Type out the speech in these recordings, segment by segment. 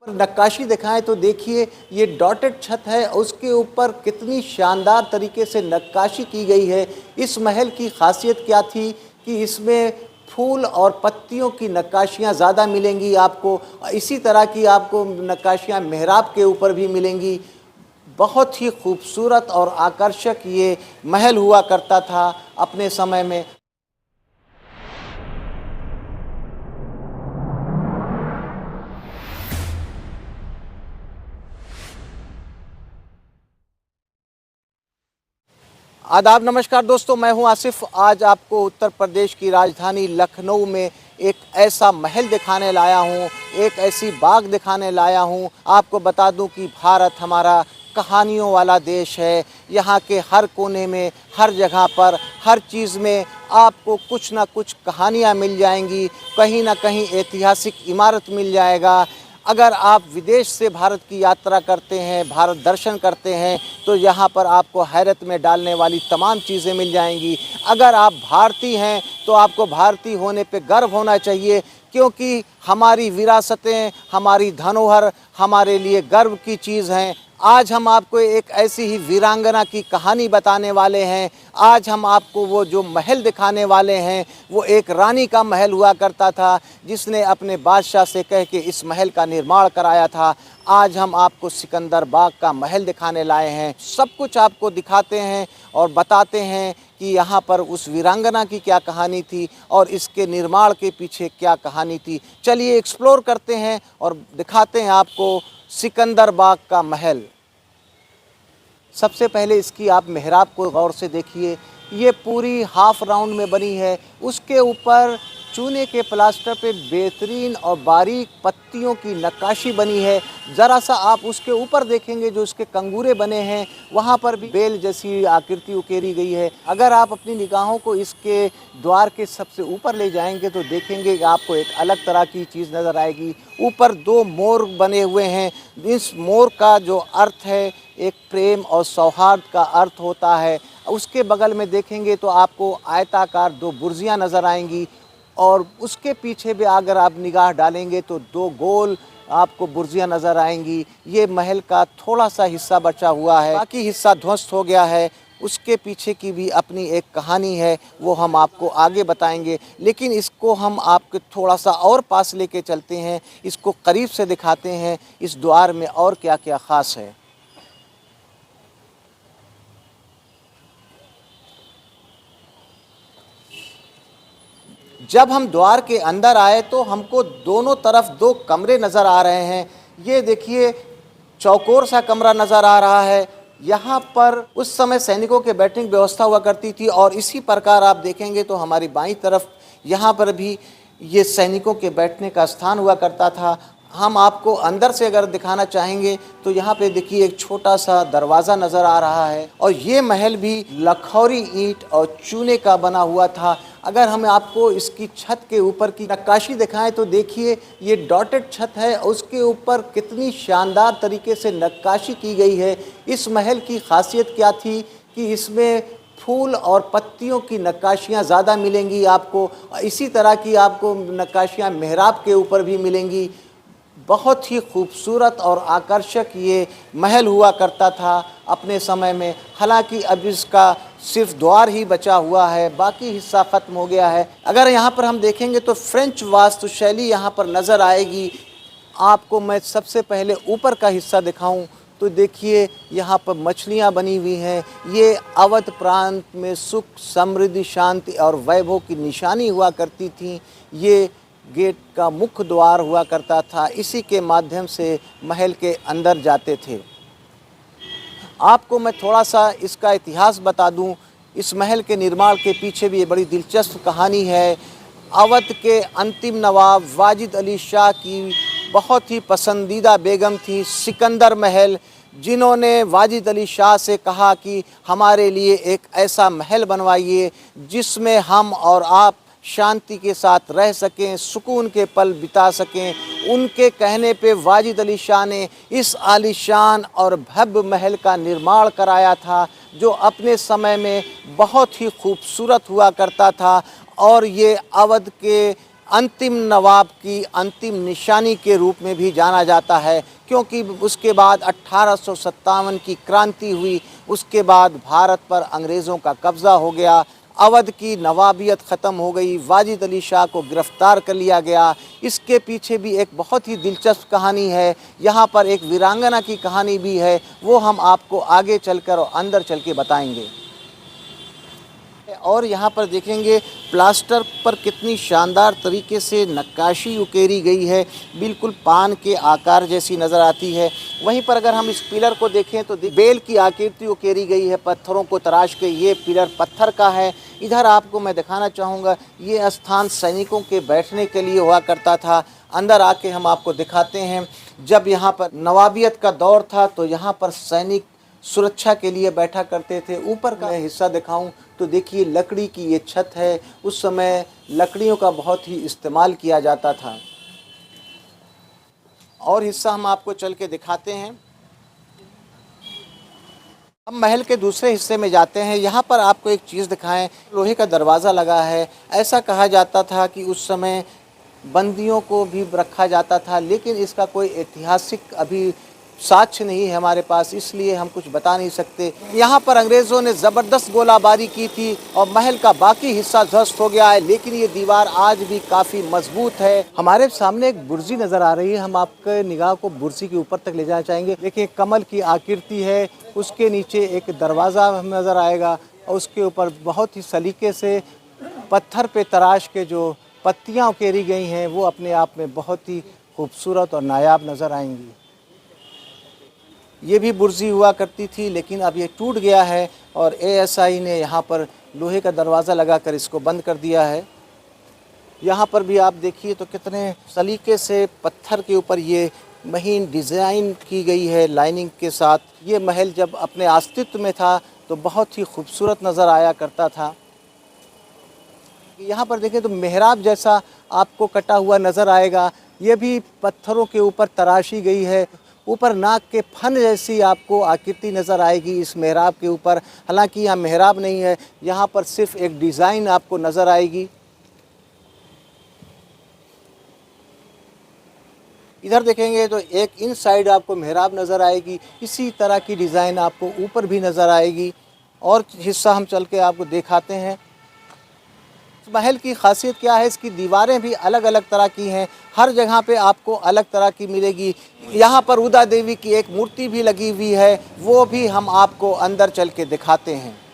नक्काशी दिखाएं तो देखिए ये डॉटेड छत है, उसके ऊपर कितनी शानदार तरीके से नक्काशी की गई है। इस महल की खासियत क्या थी कि इसमें फूल और पत्तियों की नक्काशियाँ ज़्यादा मिलेंगी आपको। इसी तरह की आपको नक्काशियाँ मेहराब के ऊपर भी मिलेंगी। बहुत ही खूबसूरत और आकर्षक ये महल हुआ करता था अपने समय में। आदाब, नमस्कार दोस्तों, मैं हूं आसिफ। आज आपको उत्तर प्रदेश की राजधानी लखनऊ में एक ऐसा महल दिखाने लाया हूं, एक ऐसी बाग दिखाने लाया हूं। आपको बता दूं कि भारत हमारा कहानियों वाला देश है। यहाँ के हर कोने में, हर जगह पर, हर चीज़ में आपको कुछ ना कुछ कहानियाँ मिल जाएंगी। कहीं ना कहीं ऐतिहासिक इमारत मिल जाएगा। अगर आप विदेश से भारत की यात्रा करते हैं, भारत दर्शन करते हैं, तो यहाँ पर आपको हैरत में डालने वाली तमाम चीज़ें मिल जाएंगी। अगर आप भारतीय हैं तो आपको भारतीय होने पे गर्व होना चाहिए, क्योंकि हमारी विरासतें, हमारी धरोहर हमारे लिए गर्व की चीज़ हैं। आज हम आपको एक ऐसी ही वीरांगना की कहानी बताने वाले हैं। आज हम आपको वो जो महल दिखाने वाले हैं, वो एक रानी का महल हुआ करता था, जिसने अपने बादशाह से कह के इस महल का निर्माण कराया था। आज हम आपको सिकंदर बाग का महल दिखाने लाए हैं। सब कुछ आपको दिखाते हैं और बताते हैं कि यहाँ पर उस वीरांगना की क्या कहानी थी और इसके निर्माण के पीछे क्या कहानी थी। चलिए एक्सप्लोर करते हैं और दिखाते हैं आपको सिकंदर बाग का महल। सबसे पहले इसकी आप मेहराब को गौर से देखिए। ये पूरी हाफ राउंड में बनी है। उसके ऊपर चूने के प्लास्टर पे बेहतरीन और बारीक पत्तियों की नक्काशी बनी है। ज़रा सा आप उसके ऊपर देखेंगे, जो उसके कंगूरे बने हैं, वहाँ पर भी बेल जैसी आकृति उकेरी गई है। अगर आप अपनी निगाहों को इसके द्वार के सबसे ऊपर ले जाएंगे तो देखेंगे कि आपको एक अलग तरह की चीज़ नज़र आएगी। ऊपर दो मोर बने हुए हैं। इस मोर का जो अर्थ है, एक प्रेम और सौहार्द का अर्थ होता है। उसके बगल में देखेंगे तो आपको आयताकार दो बुर्जियाँ नज़र आएंगी, और उसके पीछे भी अगर आप निगाह डालेंगे तो दो गोल आपको बुर्जियाँ नज़र आएंगी। ये महल का थोड़ा सा हिस्सा बचा हुआ है, बाकी हिस्सा ध्वस्त हो गया है। उसके पीछे की भी अपनी एक कहानी है, वो हम आपको आगे बताएंगे। लेकिन इसको हम आपके थोड़ा सा और पास लेके चलते हैं, इसको करीब से दिखाते हैं इस द्वार में और क्या क्या ख़ास है। जब हम द्वार के अंदर आए तो हमको दोनों तरफ दो कमरे नज़र आ रहे हैं। ये देखिए, चौकोर सा कमरा नज़र आ रहा है। यहाँ पर उस समय सैनिकों के बैठने की व्यवस्था हुआ करती थी, और इसी प्रकार आप देखेंगे तो हमारी बाईं तरफ यहाँ पर भी ये सैनिकों के बैठने का स्थान हुआ करता था। हम आपको अंदर से अगर दिखाना चाहेंगे तो यहाँ पे देखिए एक छोटा सा दरवाज़ा नज़र आ रहा है, और ये महल भी लखौरी ईंट और चूने का बना हुआ था। अगर हम आपको इसकी छत के ऊपर की नक्काशी दिखाएं तो देखिए ये डॉटेड छत है, उसके ऊपर कितनी शानदार तरीके से नक्काशी की गई है। इस महल की खासियत क्या थी कि इसमें फूल और पत्तियों की नक्काशियाँ ज़्यादा मिलेंगी आपको। इसी तरह की आपको नक्काशियाँ मेहराब के ऊपर भी मिलेंगी। बहुत ही खूबसूरत और आकर्षक ये महल हुआ करता था अपने समय में। हालांकि अब इसका सिर्फ द्वार ही बचा हुआ है, बाकी हिस्सा ख़त्म हो गया है। अगर यहाँ पर हम देखेंगे तो फ्रेंच वास्तुशैली यहाँ पर नज़र आएगी। आपको मैं सबसे पहले ऊपर का हिस्सा दिखाऊं तो देखिए यहाँ पर मछलियाँ बनी हुई हैं। ये अवध प्रांत में सुख, समृद्धि, शांति और वैभव की निशानी हुआ करती थी। ये गेट का मुख्य द्वार हुआ करता था, इसी के माध्यम से महल के अंदर जाते थे। आपको मैं थोड़ा सा इसका इतिहास बता दूं। इस महल के निर्माण के पीछे भी ये बड़ी दिलचस्प कहानी है। अवध के अंतिम नवाब वाजिद अली शाह की बहुत ही पसंदीदा बेगम थी सिकंदर महल, जिन्होंने वाजिद अली शाह से कहा कि हमारे लिए एक ऐसा महल बनवाइए जिसमें हम और आप शांति के साथ रह सकें, सुकून के पल बिता सकें। उनके कहने पे वाजिद अली शाह ने इस आलीशान और भव्य महल का निर्माण कराया था, जो अपने समय में बहुत ही खूबसूरत हुआ करता था। और ये अवध के अंतिम नवाब की अंतिम निशानी के रूप में भी जाना जाता है, क्योंकि उसके बाद 1857 की क्रांति हुई। उसके बाद भारत पर अंग्रेज़ों का कब्ज़ा हो गया, अवध की नवाबियत ख़त्म हो गई, वाजिद अली शाह को गिरफ़्तार कर लिया गया। इसके पीछे भी एक बहुत ही दिलचस्प कहानी है। यहाँ पर एक वीरांगना की कहानी भी है, वो हम आपको आगे चलकर और अंदर चल के बताएंगे। और यहाँ पर देखेंगे प्लास्टर पर कितनी शानदार तरीके से नक्काशी उकेरी गई है, बिल्कुल पान के आकार जैसी नज़र आती है। वहीं पर अगर हम इस पिलर को देखें तो बेल की आकृति उकेरी गई है, पत्थरों को तराश के। ये पिलर पत्थर का है। इधर आपको मैं दिखाना चाहूँगा, ये स्थान सैनिकों के बैठने के लिए हुआ करता था। अंदर आके हम आपको दिखाते हैं, जब यहाँ पर नवाबियत का दौर था तो यहाँ पर सैनिक सुरक्षा के लिए बैठा करते थे। ऊपर का हिस्सा दिखाऊं तो देखिए लकड़ी की ये छत है। उस समय लकड़ियों का बहुत ही इस्तेमाल किया जाता था। और हिस्सा हम आपको चल के दिखाते हैं। हम महल के दूसरे हिस्से में जाते हैं। यहाँ पर आपको एक चीज़ दिखाएं, लोहे का दरवाज़ा लगा है। ऐसा कहा जाता था कि उस समय बंदियों को भी रखा जाता था, लेकिन इसका कोई ऐतिहासिक अभी साक्ष्य नहीं है हमारे पास, इसलिए हम कुछ बता नहीं सकते। यहाँ पर अंग्रेज़ों ने ज़बरदस्त गोलाबारी की थी और महल का बाकी हिस्सा ध्वस्त हो गया है, लेकिन ये दीवार आज भी काफ़ी मजबूत है। हमारे सामने एक बुर्जी नज़र आ रही है। हम आपके निगाह को बुर्जी के ऊपर तक ले जाना चाहेंगे। देखिए कमल की आकृति है, उसके नीचे एक दरवाज़ा हमें नज़र आएगा और उसके ऊपर बहुत ही सलीके से पत्थर पे तराश के जो पत्तियाँ उकेरी गई हैं वो अपने आप में बहुत ही खूबसूरत और नायाब नज़र आएंगी। ये भी बुर्जी हुआ करती थी, लेकिन अब ये टूट गया है और एएसआई ने यहाँ पर लोहे का दरवाज़ा लगाकर इसको बंद कर दिया है। यहाँ पर भी आप देखिए तो कितने सलीके से पत्थर के ऊपर ये महीन डिज़ाइन की गई है लाइनिंग के साथ। ये महल जब अपने अस्तित्व में था तो बहुत ही खूबसूरत नज़र आया करता था। यहाँ पर देखें तो मेहराब जैसा आपको कटा हुआ नज़र आएगा। ये भी पत्थरों के ऊपर तराशी गई है। ऊपर नाक के फन जैसी आपको आकृति नज़र आएगी इस मेहराब के ऊपर। हालांकि यहाँ मेहराब नहीं है, यहाँ पर सिर्फ एक डिज़ाइन आपको नज़र आएगी। इधर देखेंगे तो एक इन साइड आपको मेहराब नज़र आएगी। इसी तरह की डिज़ाइन आपको ऊपर भी नज़र आएगी। और हिस्सा हम चल के आपको दिखाते हैं। महल की खासियत क्या है, इसकी दीवारें भी अलग अलग तरह की हैं। हर जगह पे आपको अलग तरह की मिलेगी। यहाँ पर उदा देवी की एक मूर्ति भी लगी हुई है, वो भी हम आपको अंदर चल के दिखाते हैं।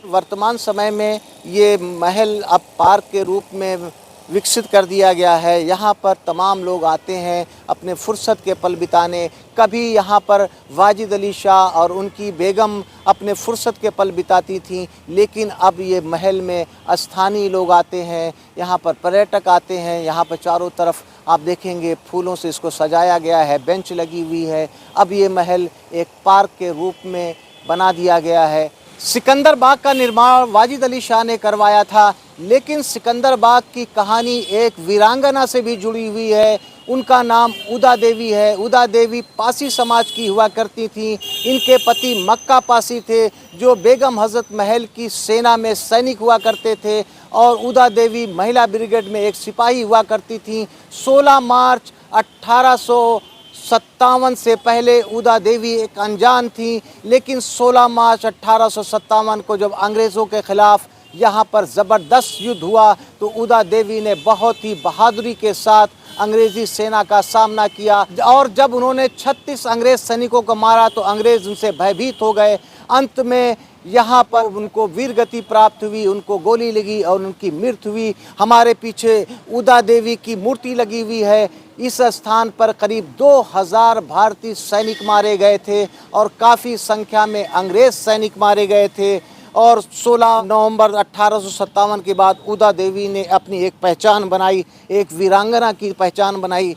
वर्तमान समय में ये महल अब पार्क के रूप में विकसित कर दिया गया है। यहाँ पर तमाम लोग आते हैं अपने फुर्सत के पल बिताने। कभी यहाँ पर वाजिद अली शाह और उनकी बेगम अपने फुर्सत के पल बिताती थीं, लेकिन अब ये महल में स्थानीय लोग आते हैं, यहाँ पर पर्यटक आते हैं। यहाँ पर चारों तरफ आप देखेंगे फूलों से इसको सजाया गया है, बेंच लगी हुई है। अब ये महल एक पार्क के रूप में बना दिया गया है। सिकंदर बाग का निर्माण वाजिद अली शाह ने करवाया था, लेकिन सिकंदर बाग की कहानी एक वीरांगना से भी जुड़ी हुई है। उनका नाम उदा देवी है। उदा देवी पासी समाज की हुआ करती थीं। इनके पति मक्का पासी थे, जो बेगम हज़रत महल की सेना में सैनिक हुआ करते थे, और उदा देवी महिला ब्रिगेड में एक सिपाही हुआ करती थीं। 16 मार्च 1857 से पहले उदा देवी एक अनजान थी, लेकिन 16 मार्च 1857 को जब अंग्रेज़ों के ख़िलाफ़ यहाँ पर ज़बरदस्त युद्ध हुआ तो उदा देवी ने बहुत ही बहादुरी के साथ अंग्रेज़ी सेना का सामना किया, और जब उन्होंने 36 अंग्रेज़ सैनिकों को मारा तो अंग्रेज़ उनसे भयभीत हो गए। अंत में यहाँ पर उनको वीरगति प्राप्त हुई, उनको गोली लगी और उनकी मृत्यु हुई। हमारे पीछे उदा देवी की मूर्ति लगी हुई है। इस स्थान पर करीब 2000 भारतीय सैनिक मारे गए थे और काफ़ी संख्या में अंग्रेज़ सैनिक मारे गए थे। और 16 नवंबर 1857 के बाद उदा देवी ने अपनी एक पहचान बनाई, एक वीरांगना की पहचान बनाई।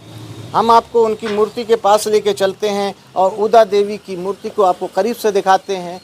हम आपको उनकी मूर्ति के पास लेके चलते हैं और उदा देवी की मूर्ति को आपको करीब से दिखाते हैं।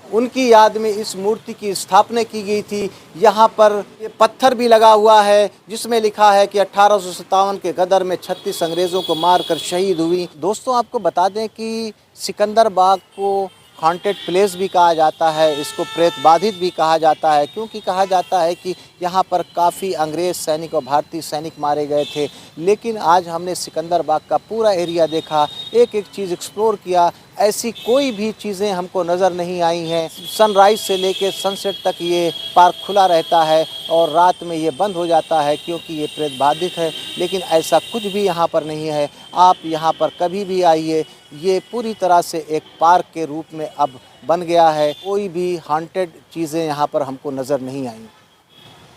उनकी याद में इस मूर्ति की स्थापना की गई थी। यहाँ पर ये पत्थर भी लगा हुआ है जिसमें लिखा है कि 1857 के गदर में 36 अंग्रेज़ों को मारकर शहीद हुई। दोस्तों, आपको बता दें कि सिकंदर बाग को हॉन्टेड प्लेस भी कहा जाता है, इसको प्रेत बाधित भी कहा जाता है, क्योंकि कहा जाता है कि यहाँ पर काफ़ी अंग्रेज़ सैनिक और भारतीय सैनिक मारे गए थे। लेकिन आज हमने सिकंदर बाग का पूरा एरिया देखा, एक एक चीज़ एक्सप्लोर किया, ऐसी कोई भी चीज़ें हमको नज़र नहीं आई हैं। सनराइज़ से लेकर सनसेट तक ये पार्क खुला रहता है और रात में ये बंद हो जाता है क्योंकि ये प्रेत बाधित है, लेकिन ऐसा कुछ भी यहाँ पर नहीं है। आप यहाँ पर कभी भी आइए, ये पूरी तरह से एक पार्क के रूप में अब बन गया है। कोई भी हॉन्टेड चीज़ें यहाँ पर हमको नज़र नहीं आई।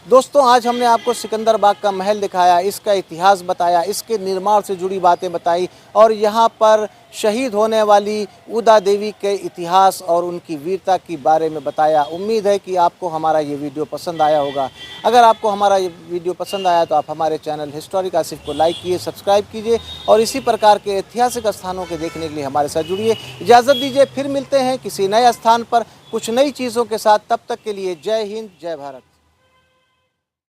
दोस्तों, आज हमने आपको सिकंदर बाग का महल दिखाया, इसका इतिहास बताया, इसके निर्माण से जुड़ी बातें बताई और यहाँ पर शहीद होने वाली उदा देवी के इतिहास और उनकी वीरता के बारे में बताया। उम्मीद है कि आपको हमारा ये वीडियो पसंद आया होगा। अगर आपको हमारा ये वीडियो पसंद आया तो आप हमारे चैनल हिस्टोरिक आसिफ को लाइक कीजिए, सब्सक्राइब कीजिए और इसी प्रकार के ऐतिहासिक स्थानों के देखने के लिए हमारे साथ जुड़िए। इजाज़त दीजिए, फिर मिलते हैं किसी नए स्थान पर कुछ नई चीज़ों के साथ। तब तक के लिए जय हिंद, जय भारत।